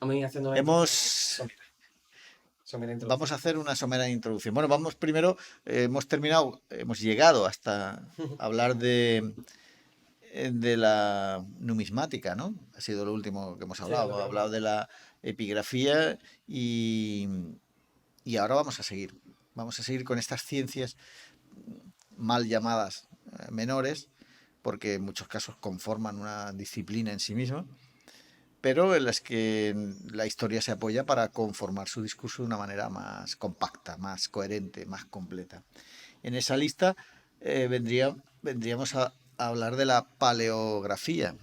A mí haciendo Hemos, somera introducción. vamos a hacer una somera introducción. Bueno, vamos primero, hemos llegado hasta hablar de la numismática, ¿no? Ha sido lo último que hemos Sí, es hablado. lo Hemos que hablado vamos. de la epigrafía y ahora vamos a seguir. Vamos a seguir con estas ciencias mal llamadas menores, porque en muchos casos conforman una disciplina en sí misma, pero en las que la historia se apoya para conformar su discurso de una manera más compacta, más coherente, más completa. En esa lista vendríamos a hablar de la paleografía.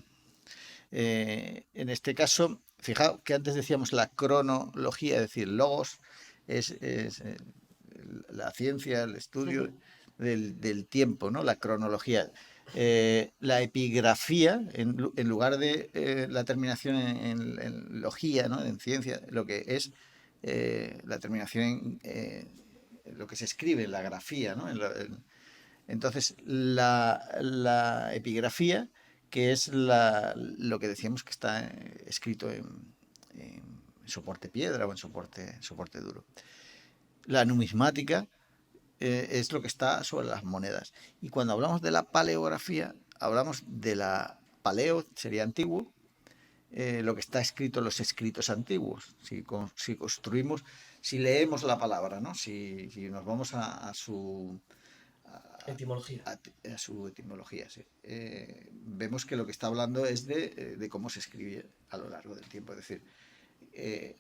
En este caso, fijaos que antes decíamos la cronología, es decir, logos es la ciencia, el estudio del tiempo, ¿no? La cronología. La epigrafía, en lugar de la terminación en logía, ¿no? En ciencia, lo que es la terminación en lo que se escribe, en la grafía, ¿no? Entonces, la epigrafía, que es lo que decíamos que está escrito en soporte piedra o en soporte duro. La numismática es lo que está sobre las monedas. Y cuando hablamos de la paleografía, hablamos de la paleo, sería antiguo, lo que está escrito en los escritos antiguos. Si construimos, si leemos la palabra, ¿no? Si nos vamos a su Etimología. a su etimología, sí. Vemos que lo que está hablando es de cómo se escribía a lo largo del tiempo. Es decir, eh,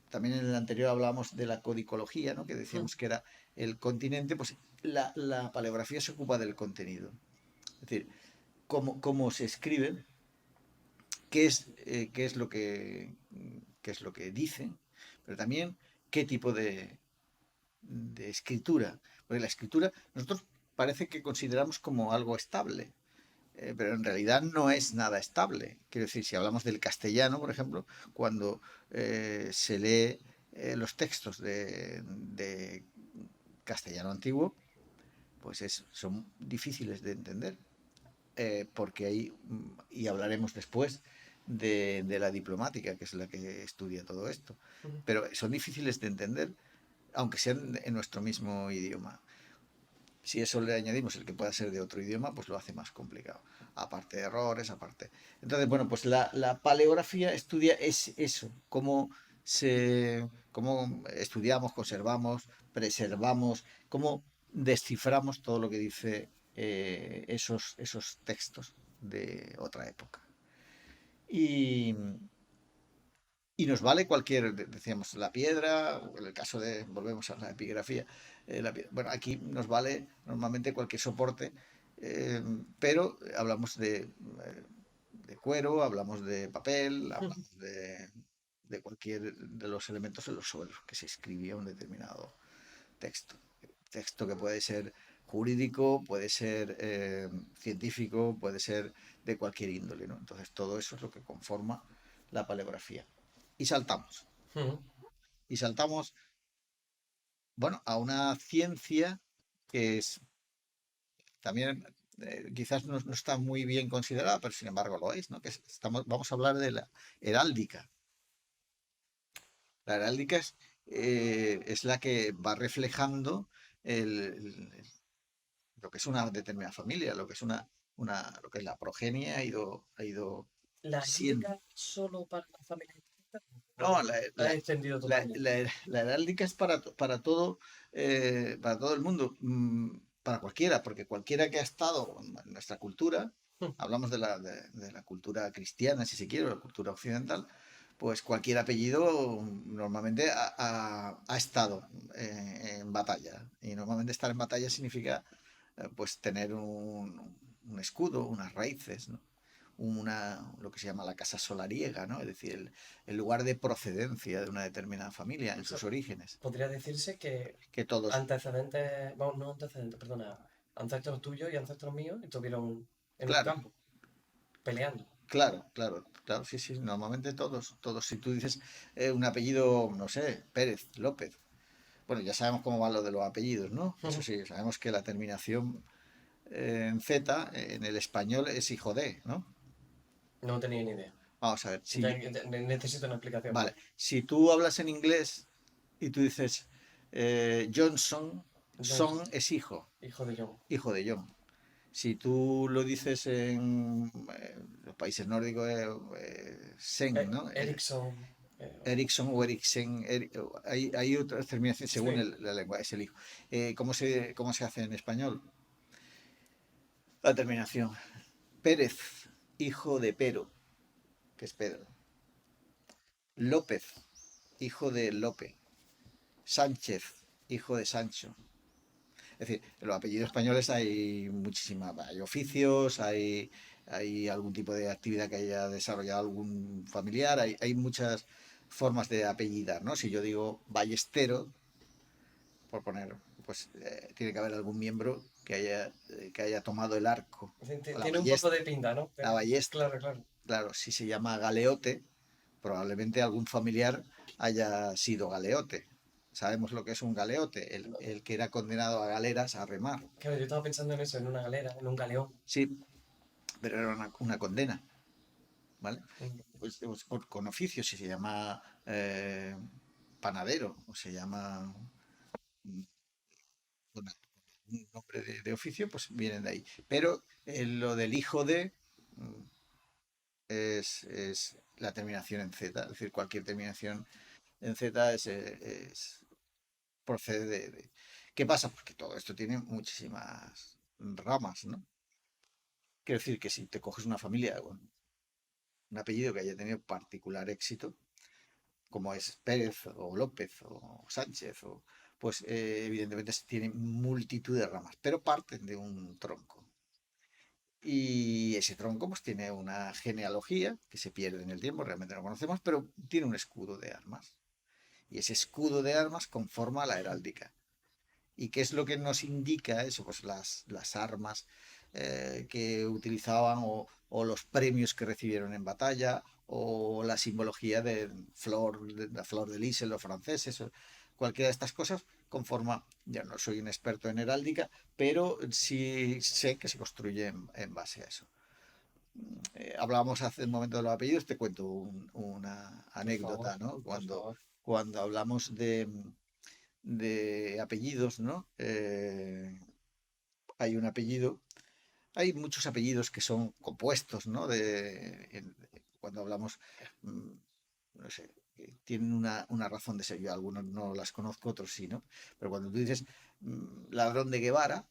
también en el anterior hablábamos de la codicología, ¿no? Que decíamos que era el continente, pues la paleografía se ocupa del contenido. Es decir, cómo se escribe, qué es lo que dice, pero también qué tipo de escritura. Porque la escritura, nosotros parece que consideramos como algo estable, pero en realidad no es nada estable. Quiero decir, si hablamos del castellano, por ejemplo, cuando se lee los textos de castellano antiguo, pues son difíciles de entender, porque ahí, y hablaremos después de la diplomática, que es la que estudia todo esto, pero son difíciles de entender, aunque sean en nuestro mismo idioma. Si eso le añadimos el que pueda ser de otro idioma, pues lo hace más complicado. Aparte de errores, aparte. Entonces, bueno, pues la paleografía estudia es eso, cómo estudiamos, conservamos, preservamos, cómo desciframos todo lo que dice esos textos de otra época. Y, y nos vale cualquier, decíamos, la piedra, o en el caso de, volvemos a la epigrafía, bueno, aquí nos vale normalmente cualquier soporte, pero hablamos de cuero, hablamos de papel, hablamos de cualquier de los elementos en sobre los que se escribía un determinado texto. Texto que puede ser jurídico, puede ser científico, puede ser de cualquier índole, ¿no? Entonces todo eso es lo que conforma la paleografía. Y saltamos. Y saltamos, bueno, a una ciencia que es también quizás no está muy bien considerada, pero sin embargo lo es, ¿no? Vamos a hablar de la heráldica. La heráldica es la que va reflejando el, el- lo que es una determinada familia, lo que es la progenie ha ido ¿La siendo. heráldica solo para la familia directa? No, ¿O la he extendido totalmente? la heráldica es para todo el mundo, para cualquiera, porque cualquiera que ha estado en nuestra cultura, hablamos de la cultura cristiana, si se quiere, o la cultura occidental, pues cualquier apellido normalmente ha estado en batalla. Y normalmente estar en batalla significa pues tener un escudo, unas raíces, ¿no? Lo que se llama la casa solariega, ¿no? Es decir, el lugar de procedencia de una determinada familia O en sea, sus orígenes. podría decirse que Que todos, antecedentes, vamos, no antecedentes, perdona, ancestros tuyos y ancestros míos estuvieron en un claro, campo, peleando. claro, sí, sí, normalmente todos. Si tú dices un apellido, no sé, Pérez, López, bueno, ya sabemos cómo van lo de los apellidos, ¿no? Eso sí, sabemos que la terminación en Z en el español es hijo de, ¿no? No tenía ni idea. Vamos a ver, Necesito una explicación. vale, si tú hablas en inglés y tú dices Johnson, Son Johnson, es hijo, hijo de John. hijo de John. Si tú lo dices en los países nórdicos, Sen, ¿no? Ericsson. Ericsson o Eriksen, hay otras terminaciones según Sí. la lengua, es el hijo. ¿Cómo se hace en español? La terminación. Pérez, hijo de Pero, que es Pedro. López, hijo de Lope. Sánchez, hijo de Sancho. Es decir, en los apellidos españoles hay muchísimas, hay oficios, hay algún tipo de actividad que haya desarrollado algún familiar, hay muchas formas de apellidar, ¿no? Si yo digo Ballestero, por poner, pues tiene que haber algún miembro que haya tomado el arco o la Tiene un poco ballesta. de pinta, ¿no? La ballesta, Claro, claro. claro, si se llama Galeote, probablemente algún familiar haya sido galeote. Sabemos lo que es un galeote, el que era condenado a galeras a remar. Claro, yo estaba pensando en eso, en una galera, en un galeón. Sí, pero era una condena, ¿vale? Mm. Pues con oficio, si se llama panadero o se llama mm, con un nombre de oficio, pues vienen de ahí. Pero lo del hijo de mm, es la terminación en Z, es decir, cualquier terminación en Z procede ¿Qué pasa? Pues que todo esto tiene muchísimas ramas, ¿no? Quiero decir que si te coges una familia con un apellido que haya tenido particular éxito, como es Pérez o López o Sánchez, pues evidentemente tiene multitud de ramas, pero parten de un tronco. Y ese tronco pues tiene una genealogía que se pierde en el tiempo, realmente no conocemos, pero tiene un escudo de armas. Y ese escudo de armas conforma la heráldica. ¿Y qué es lo que nos indica eso? Pues las armas que utilizaban o los premios que recibieron en batalla o la simbología de la flor de lis en los franceses. Cualquiera de estas cosas conforma, ya no soy un experto en heráldica, pero sí sé que se construye en base a eso. Hablábamos hace un momento de los apellidos, te cuento una Por favor, anécdota, ¿no? por Cuando, favor. cuando hablamos de apellidos, ¿no? Hay un apellido, hay muchos apellidos que son compuestos, ¿no? Cuando hablamos, mm, no sé, que tienen una razón de ser. Yo algunos no las conozco, otros sí, ¿no? Pero cuando tú dices ladrón de Guevara,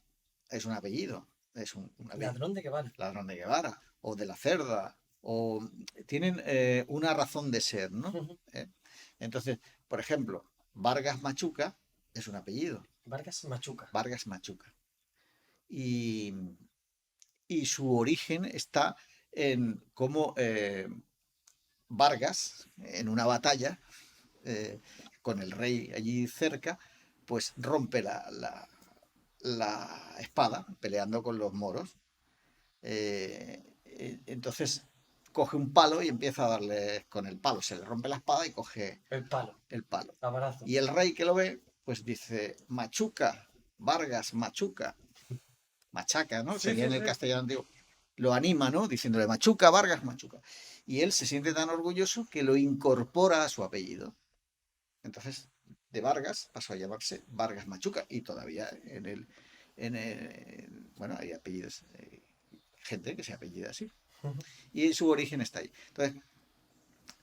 es un apellido, es un apellido. Ladrón de Guevara. Ladrón de Guevara, o de la Cerda, o tienen una razón de ser, ¿no? ¿Eh? Entonces, por ejemplo, Vargas Machuca es un apellido, Vargas Machuca. Vargas Machuca. Y, y su origen está en cómo Vargas, en una batalla, con el rey allí cerca, pues rompe la espada peleando con los moros. Entonces coge un palo y empieza a darle con el palo. Se le rompe la espada y coge El palo. el palo. Abrazo. Y el rey que lo ve, pues dice, Machuca, Vargas, Machuca, Machaca, ¿no? Sí, Sería sí, en el sí. castellano antiguo. Lo anima, ¿no? Diciéndole Machuca, Vargas, Machuca. Y él se siente tan orgulloso que lo incorpora a su apellido. Entonces, de Vargas pasó a llamarse Vargas Machuca y todavía bueno, hay apellidos, gente que se apellida así. Y su origen está ahí. Entonces,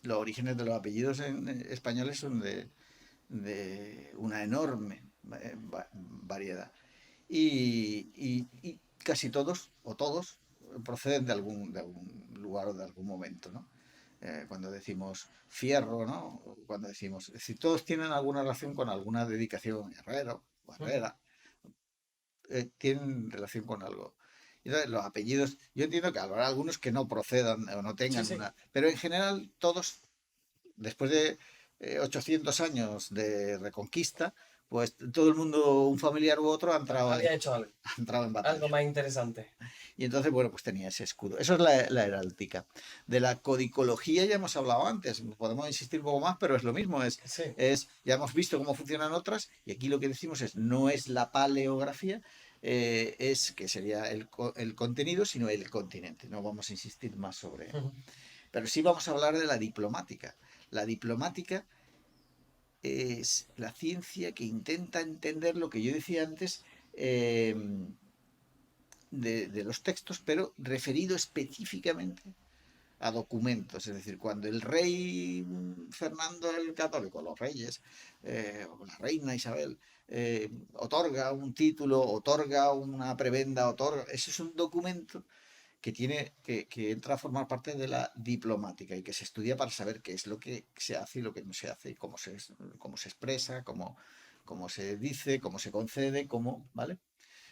los orígenes de los apellidos españoles son de una enorme variedad. Y casi todos, o todos, proceden de algún lugar o de algún momento, ¿no? Cuando decimos Fierro, ¿no? Cuando decimos, es decir, todos tienen alguna relación con alguna dedicación, Herrero, o Herrera, tienen relación con algo. Entonces, los apellidos, yo entiendo que habrá algunos que no procedan o no Sí, tengan sí. pero en general todos, después de 800 años de reconquista, pues todo el mundo, un familiar u otro, Había hecho algo. ha entrado en Algo batalla. más interesante. Y entonces, bueno, pues tenía ese escudo. Eso es la heráldica. De la codicología ya hemos hablado antes, podemos insistir un poco más, pero es lo mismo. Sí. Ya hemos visto cómo funcionan otras, y aquí lo que decimos no es la paleografía, que sería el contenido, sino el continente. No vamos a insistir más sobre Pero sí vamos a hablar de la diplomática. La diplomática es la ciencia que intenta entender lo que yo decía antes eh, de los textos, pero referido específicamente a documentos. Es decir, cuando el rey Fernando el Católico, los reyes, o la reina Isabel, otorga un título, otorga una prebenda, otorga. Eso es un documento que entra a formar parte de la diplomática y que se estudia para saber qué es lo que se hace y lo que no se hace, y cómo se expresa, cómo se dice, cómo se concede, ¿vale?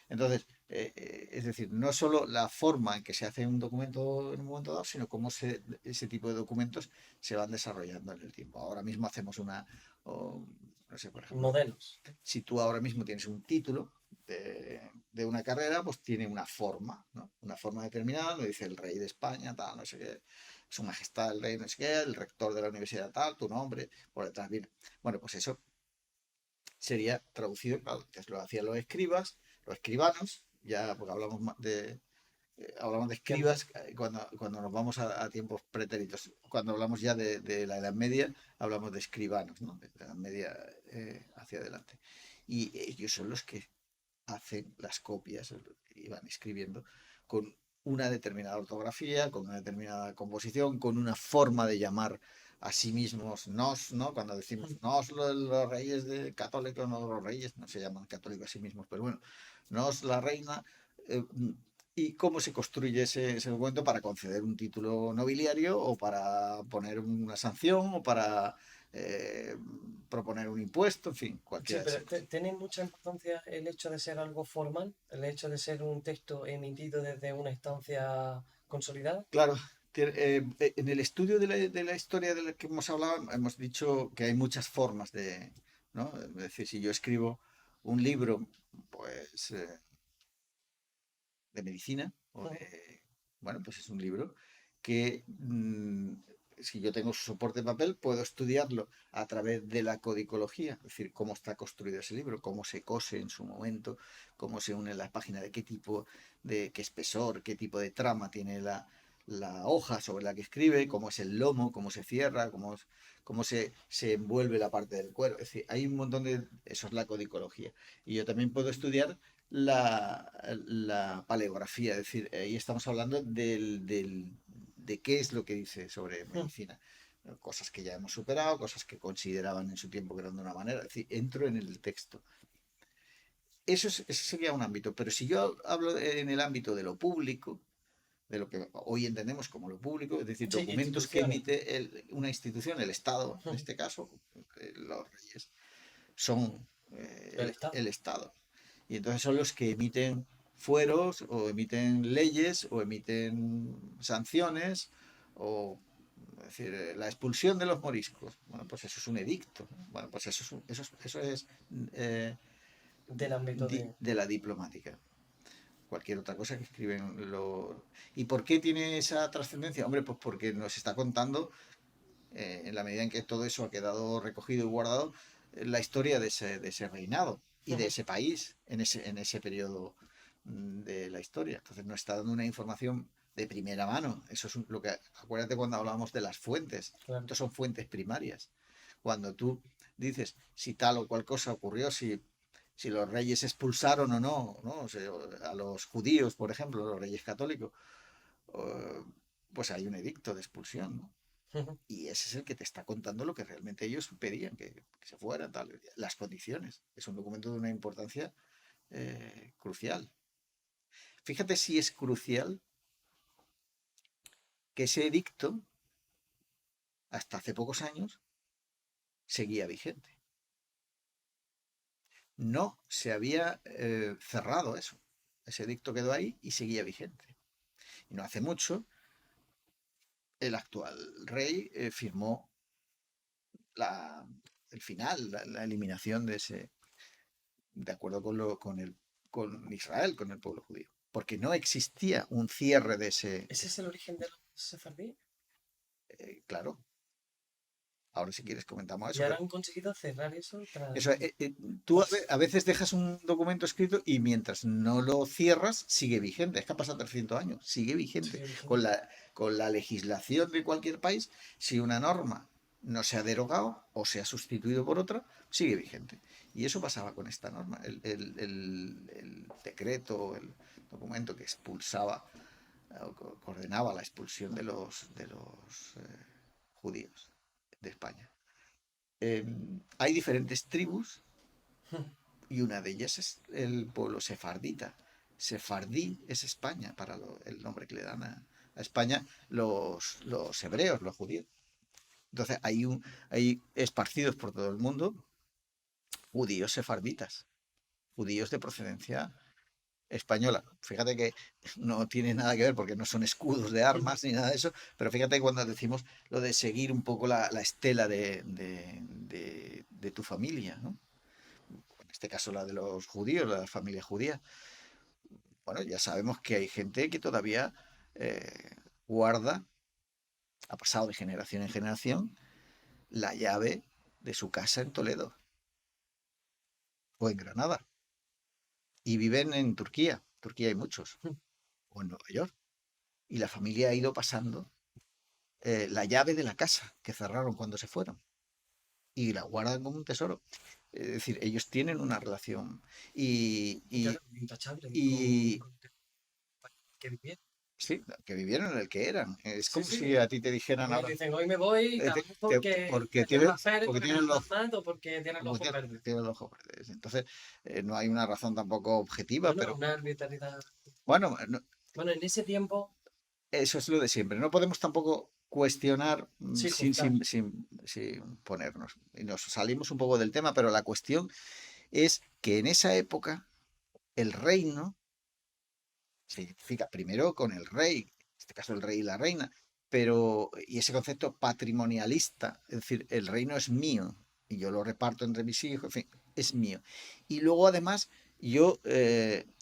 Entonces, es decir, no solo la forma en que se hace un documento en un momento dado, sino cómo ese tipo de documentos se van desarrollando en el tiempo. Ahora mismo hacemos no sé, por ejemplo, Modelos. si tú ahora mismo tienes un título de una carrera, pues tiene una forma, ¿no? Una forma determinada, lo dice el rey de España, tal, no sé qué, su majestad el rey, no sé qué, el rector de la universidad tal, tu nombre, por detrás viene. Bueno, pues eso sería traducido, claro, antes lo hacían los escribanos, ya porque hablamos de Tiempo. escribas cuando nos vamos a tiempos pretéritos. Cuando hablamos ya de la Edad Media, hablamos de escribanos, ¿no? De la Edad Media hacia adelante. Y ellos son los que hacen las copias y van escribiendo con una determinada ortografía, con una determinada composición, con una forma de llamar a sí mismos nos, ¿no? Cuando decimos nos los reyes católicos, no los reyes, no se llaman católicos a sí mismos, pero bueno, nos la reina, eh, y cómo se construye ese documento para conceder un título nobiliario o para poner una sanción o para eh, proponer un impuesto, en fin, Sí, cualquiera de pero esas cosas. ¿tiene mucha importancia el hecho de ser algo formal? ¿El hecho de ser un texto emitido desde una instancia consolidada? Claro, en el estudio de la historia de la que hemos hablado, hemos dicho que hay muchas formas ¿no? Es decir, si yo escribo un libro, pues, de medicina, bueno, pues es un libro que, si yo tengo su soporte de papel, puedo estudiarlo a través de la codicología, es decir, cómo está construido ese libro, cómo se cose en su momento, cómo se une la página, de qué tipo, de qué espesor, qué tipo de trama tiene la hoja sobre la que escribe, cómo es el lomo, cómo se cierra, cómo se envuelve la parte del cuero. Es decir, hay un montón de... Eso es la codicología. Y yo también puedo estudiar la paleografía, es decir, ahí estamos hablando de qué es lo que dice sobre medicina. Cosas que ya hemos superado, cosas que consideraban en su tiempo que eran de una manera, es decir, entro en el texto. Ese sería un ámbito, pero si yo hablo en el ámbito de lo público, de lo que hoy entendemos como lo público, es decir, Sí, documentos que instituciones. emite una institución, el Estado, en este caso, los reyes, son El Estado. el Estado. Y entonces son los que emiten fueros o emiten leyes o emiten sanciones o, es decir, la expulsión de los moriscos. Bueno, pues eso es un edicto. Bueno, pues eso es eh, Del ámbito de... de la diplomática. Cualquier otra cosa que escriben los... ¿Y por qué tiene esa trascendencia? Hombre, pues porque nos está contando, en la medida en que todo eso ha quedado recogido y guardado, la historia de ese reinado y de ese país en ese periodo de la historia. Entonces nos está dando una información de primera mano. Eso es lo que... Acuérdate cuando hablábamos de las fuentes. Claro. Estas son fuentes primarias. Cuando tú dices si tal o cual cosa ocurrió, si los reyes expulsaron o no, ¿no? O sea, a los judíos, por ejemplo, los reyes católicos, eh, pues hay un edicto de expulsión, ¿no? Y ese es el que te está contando lo que realmente ellos pedían, que se fueran, tal, las condiciones. Es un documento de una importancia crucial. Fíjate si es crucial que ese edicto, hasta hace pocos años, seguía vigente. No se había cerrado eso. Ese edicto quedó ahí y seguía vigente. Y no hace mucho, el actual rey firmó la, el final, la eliminación de acuerdo con Israel, con el pueblo judío. Porque no existía un cierre de ese, ¿Ese es el origen de los sefardíes? claro, Ahora si quieres comentamos ¿Y eso. ahora han conseguido cerrar eso Eso, tras... tú a veces dejas un documento escrito y mientras no lo cierras, sigue vigente. Es que ha pasado 300 años, sigue vigente. Sigue vigente? Con la legislación de cualquier país, si una norma no se ha derogado o se ha sustituido por otra, sigue vigente. Y eso pasaba con esta norma. El decreto, el documento que expulsaba, que ordenaba la expulsión de los judíos de España. Hay diferentes tribus y una de ellas es el pueblo sefardita. Sefardí es España, para el nombre que le dan a España los hebreos, los judíos. Entonces hay esparcidos por todo el mundo judíos sefarditas, judíos de procedencia española. Fíjate que no tiene nada que ver porque no son escudos de armas ni nada de eso, pero fíjate cuando decimos lo de seguir un poco la estela de tu familia, ¿no? En este caso la de los judíos, la familia judía. Bueno, ya sabemos que hay gente que todavía guarda, ha pasado de generación en generación, la llave de su casa en Toledo o en Granada. Y viven en Turquía. Turquía hay muchos. O en Nueva York. Y la familia ha ido pasando la llave de la casa que cerraron cuando se fueron. Y la guardan como un tesoro. Es decir, ellos tienen una relación. Y, y, Claro, intachable y con que vivieron. sí, que vivieron en el que eran. Es Sí, como sí. si a ti te A dijeran mí ahora, dicen, hoy me voy, eh, te- capaz porque porque te tienen, vas Pérez, porque porque tienen ganas los, más o porque tienes los como ojos verdes. tienen los ojos verdes. Entonces, no hay una razón tampoco objetiva, Bueno, pero una arbitrariedad. bueno, Bueno, en ese tiempo, eso es lo de siempre. No podemos tampoco cuestionar sí, juzgar. sin ponernos. Y nos salimos un poco del tema, pero la cuestión es que en esa época el reino se identifica primero con el rey, en este caso el rey y la reina, pero y ese concepto patrimonialista, es decir, el reino es mío y yo lo reparto entre mis hijos, en fin, es mío. Y luego además yo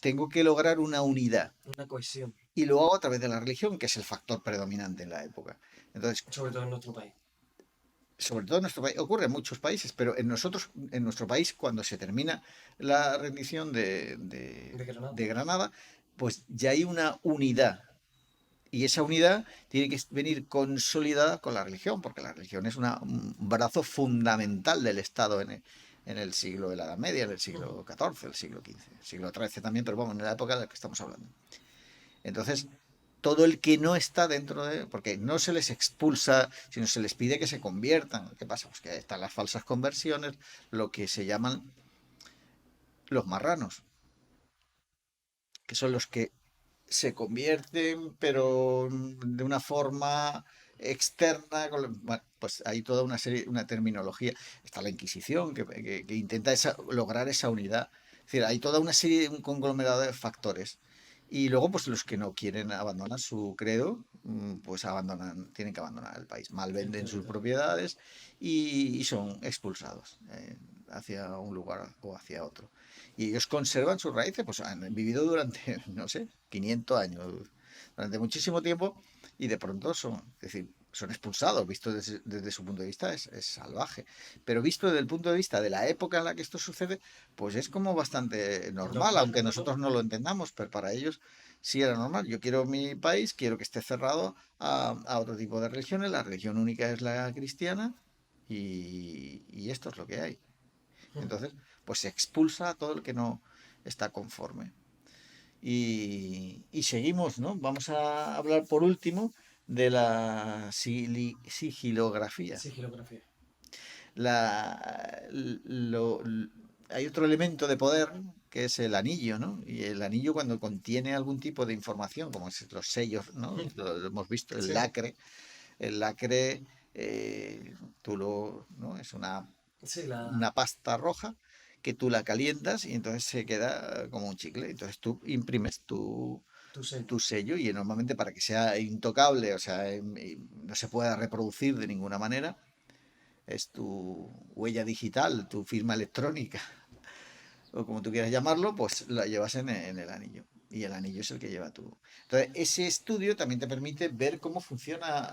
tengo que lograr una unidad Una cohesión, y lo hago a través de la religión, que es el factor predominante en la época. Entonces, sobre todo en nuestro país. sobre todo en nuestro país, ocurre en muchos países, pero en nuestro país, cuando se termina la rendición De Granada. de Granada, pues ya hay una unidad. Y esa unidad tiene que venir consolidada con la religión, porque la religión es un brazo fundamental del Estado en el siglo de la Edad Media, en el siglo XIV, el siglo XV, el siglo XIII también, pero vamos, en la época de la que estamos hablando. Entonces, todo el que no está dentro de... Porque no se les expulsa, sino se les pide que se conviertan. ¿Qué pasa? Pues que están las falsas conversiones, lo que se llaman los marranos, que son los que se convierten, pero de una forma externa. Bueno, pues hay toda una serie, una terminología. Está la Inquisición, que intenta lograr esa unidad. Es decir, hay toda una serie, un conglomerado de factores. Y luego, pues los que no quieren abandonar su credo, pues tienen que abandonar el país. Malvenden sus propiedades y son expulsados hacia un lugar o hacia otro. Y ellos conservan sus raíces, pues han vivido durante, no sé, 500 años, durante muchísimo tiempo, y de pronto es decir, son expulsados. Visto desde su punto de vista es salvaje, pero visto desde el punto de vista de la época en la que esto sucede, pues es como bastante normal, Normal, aunque ¿no? nosotros no lo entendamos, pero para ellos sí era normal. Yo quiero mi país, quiero que esté cerrado a otro tipo de religiones, la religión única es la cristiana, y esto es lo que hay. Entonces, pues se expulsa a todo el que no está conforme. Y seguimos, ¿no? Vamos a hablar por último de la sigilografía. Sigilografía. La, lo- Hay otro elemento de poder que es el anillo, ¿no? Y el anillo cuando contiene algún tipo de información, como los sellos, ¿no? Lo hemos visto, Sí, el lacre, ¿no? Es sí, una pasta roja que tú la calientas y entonces se queda como un chicle. Entonces tú imprimes tu sello. tu sello y normalmente para que sea intocable, o sea, no se pueda reproducir de ninguna manera, es tu huella digital, tu firma electrónica, o como tú quieras llamarlo, pues la llevas en el anillo. Y el anillo es el que lleva tú. Entonces, ese estudio también te permite ver cómo funciona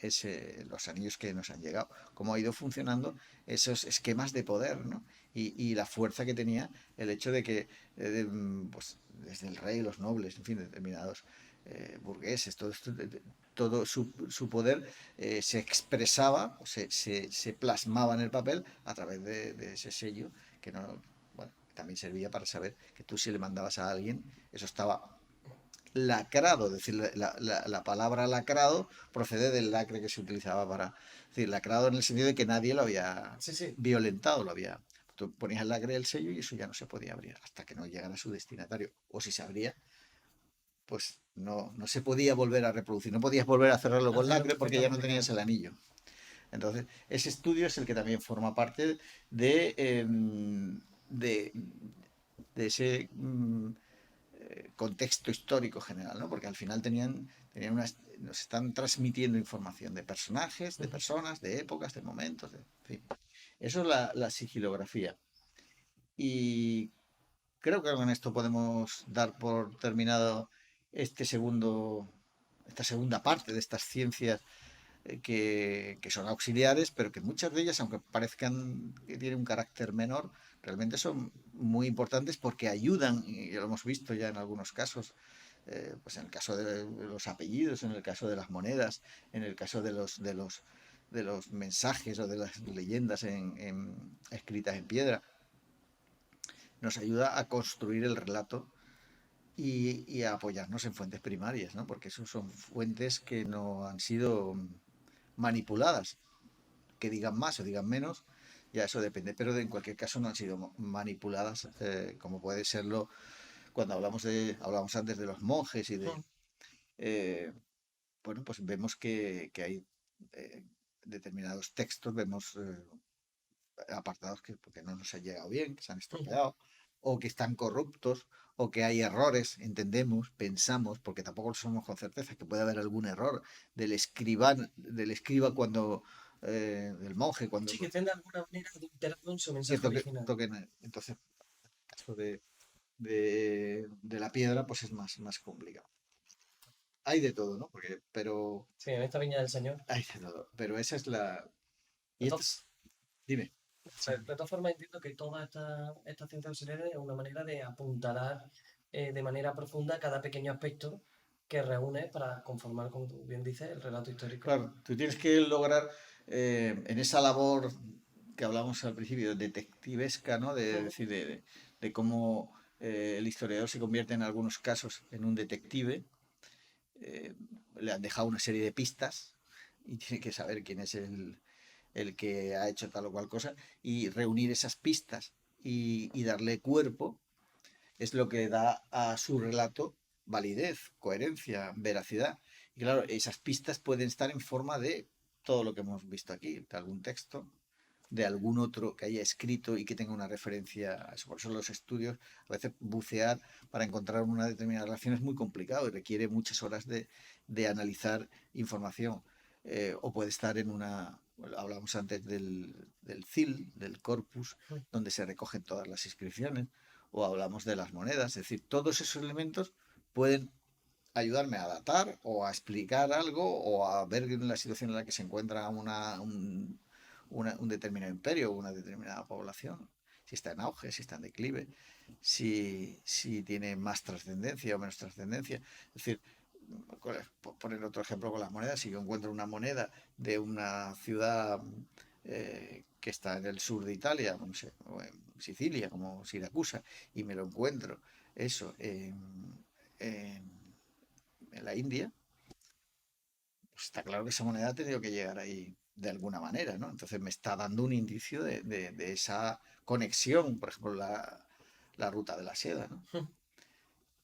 los anillos que nos han llegado, cómo ha ido funcionando esos esquemas de poder, ¿no? Y la fuerza que tenía el hecho de que, pues, desde el rey, los nobles, en fin, determinados burgueses, todo esto, todo su poder se expresaba, se plasmaba en el papel a través de ese sello, que no, bueno, también servía para saber que tú si le mandabas a alguien, eso estaba lacrado, es decir, la palabra lacrado procede del lacre que se utilizaba para, es decir, lacrado en el sentido de que nadie lo había Sí, sí. violentado, lo había, tú ponías el lacre del sello y eso ya no se podía abrir hasta que no llegara a su destinatario, o si se abría, pues no se podía volver a reproducir, no podías volver a cerrarlo con Hacerlo lacre porque ya no perfectamente, tenías claro. el anillo. Entonces, ese estudio es el que también forma parte de, de, de ese contexto histórico general, ¿no? Porque al final nos están transmitiendo información de personajes, de Ujú. personas, de épocas, de momentos, en fin. Eso es la sigilografía. Y creo que con esto podemos dar por terminado esta segunda parte de estas ciencias que son auxiliares, pero que muchas de ellas, aunque parezcan que tienen un carácter menor, realmente son muy importantes porque ayudan, y lo hemos visto ya en algunos casos, pues en el caso de los apellidos, en el caso de las monedas, en el caso de los mensajes o de las leyendas escritas en piedra, nos ayuda a construir el relato y a apoyarnos en fuentes primarias, ¿no? Porque esos son fuentes que no han sido manipuladas, que digan más o digan menos, ya eso depende, pero en cualquier caso no han sido manipuladas, como puede serlo cuando hablamos antes de los monjes y de, Mm. eh, bueno, pues vemos que hay eh, determinados textos, vemos apartados que no nos han llegado bien, que se han Ujú. estropeado, o que están corruptos, o que hay errores, entendemos, pensamos, porque tampoco lo somos con certeza, que puede haber algún error del escriba cuando, del monje, cuando Sí, que estén de alguna manera adulterado en su mensaje cierto original. entonces, en el caso de la piedra, pues es más complicado. Hay de todo, ¿no? Pero Sí, en esta viña del Señor. hay de todo. Pero esa es la. Y esto, Entonces, dime. Sí. de todas formas entiendo que toda esta ciencia auxiliar es una manera de apuntalar de manera profunda cada pequeño aspecto que reúne para conformar, como tú bien dices, el relato histórico. Claro, tú tienes que lograr en esa labor que hablamos al principio, detectivesca, ¿no? De Ujú. decir, de cómo el historiador se convierte en algunos casos en un detective. eh, Le han dejado una serie de pistas y tiene que saber quién es el que ha hecho tal o cual cosa y reunir esas pistas y darle cuerpo es lo que da a su relato validez, coherencia, veracidad. Y claro, esas pistas pueden estar en forma de todo lo que hemos visto aquí, de algún texto, de algún otro que haya escrito y que tenga una referencia a eso. Por eso los estudios, a veces bucear para encontrar una determinada relación es muy complicado y requiere muchas horas de analizar información. O puede estar en una, hablamos antes del CIL, del corpus, donde se recogen todas las inscripciones, o hablamos de las monedas, es decir, todos esos elementos pueden ayudarme a datar o a explicar algo o a ver la situación en la que se encuentra un determinado imperio o una determinada población, si está en auge, si está en declive, si tiene más trascendencia o menos trascendencia. Es decir, por poner otro ejemplo con las monedas, si yo encuentro una moneda de una ciudad que está en el sur de Italia, no sé, o en Sicilia, como Siracusa, y me lo encuentro, eso, en la India, pues está claro que esa moneda ha tenido que llegar ahí de alguna manera, ¿no? Entonces me está dando un indicio de esa conexión, por ejemplo, la ruta de la seda, ¿no?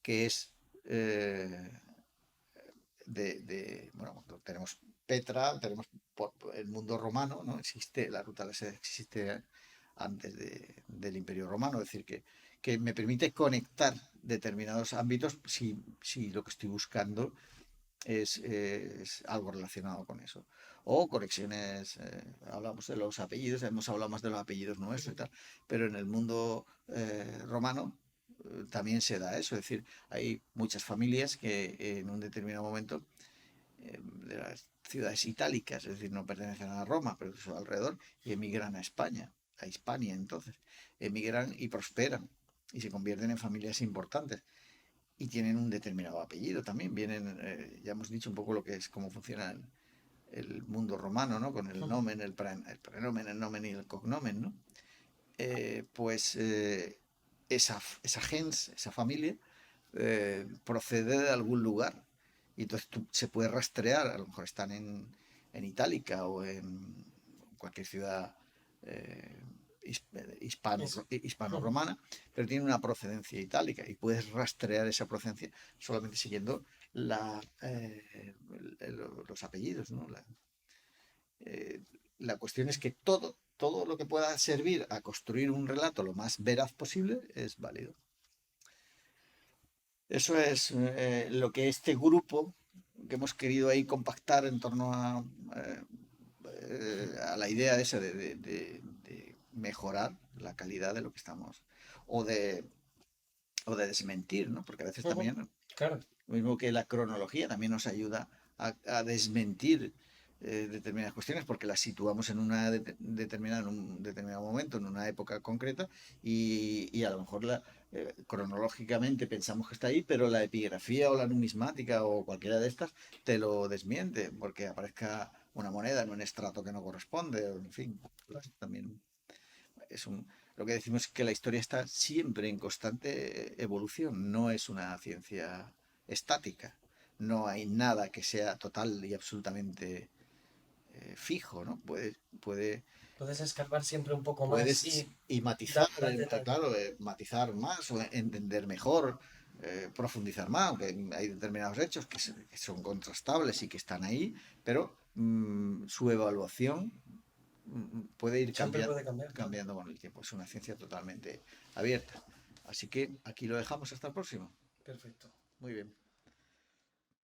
Que es bueno, tenemos Petra, tenemos por el mundo romano, ¿no? Existe, la ruta de la seda existe antes del Imperio Romano, es decir, que me permite conectar determinados ámbitos si lo que estoy buscando es algo relacionado con eso. O conexiones, hablamos de los apellidos, hemos hablado más de los apellidos nuestros y tal, pero en el mundo romano también se da eso, es decir, hay muchas familias que en un determinado momento de las ciudades itálicas, es decir, no pertenecen a Roma, pero son alrededor, y emigran a España, a Hispania entonces. Emigran y prosperan y se convierten en familias importantes y tienen un determinado apellido también. Vienen, ya hemos dicho un poco lo que es, cómo funciona el mundo romano, ¿no? Con el nomen, el prenomen, el nomen y el cognomen, ¿no? Pues esa gens, esa familia, procede de algún lugar. Y entonces se puede rastrear, a lo mejor están en Itálica o en cualquier ciudad eh, Es, hispano-romana, pero tiene una procedencia itálica y puedes rastrear esa procedencia solamente siguiendo los apellidos, ¿no? Eh, la cuestión es que todo lo que pueda servir a construir un relato lo más veraz posible es válido. Eso es lo que este grupo que hemos querido ahí compactar en torno a la idea esa de mejorar la calidad de lo que estamos, o de, o de desmentir, ¿no? Porque a veces también, claro, lo mismo que la cronología, también nos ayuda a desmentir determinadas cuestiones porque las situamos en en un determinado momento, en una época concreta, y a lo mejor cronológicamente pensamos que está ahí, pero la epigrafía o la numismática o cualquiera de estas te lo desmiente porque aparezca una moneda en un estrato que no corresponde, en fin, pues también es lo que decimos es que la historia está siempre en constante evolución, no es una ciencia estática, no hay nada que sea total y absolutamente fijo, ¿no? puedes escarbar siempre un poco más Puedes y y matizar, dar más detalle. claro, matizar más o entender mejor, profundizar más, aunque hay determinados hechos que son contrastables y que están ahí, pero su evaluación puede ir Siempre puede cambiar, claro. cambiando con el tiempo. Es una ciencia totalmente abierta. Así que aquí lo dejamos hasta el próximo. Perfecto. Muy bien.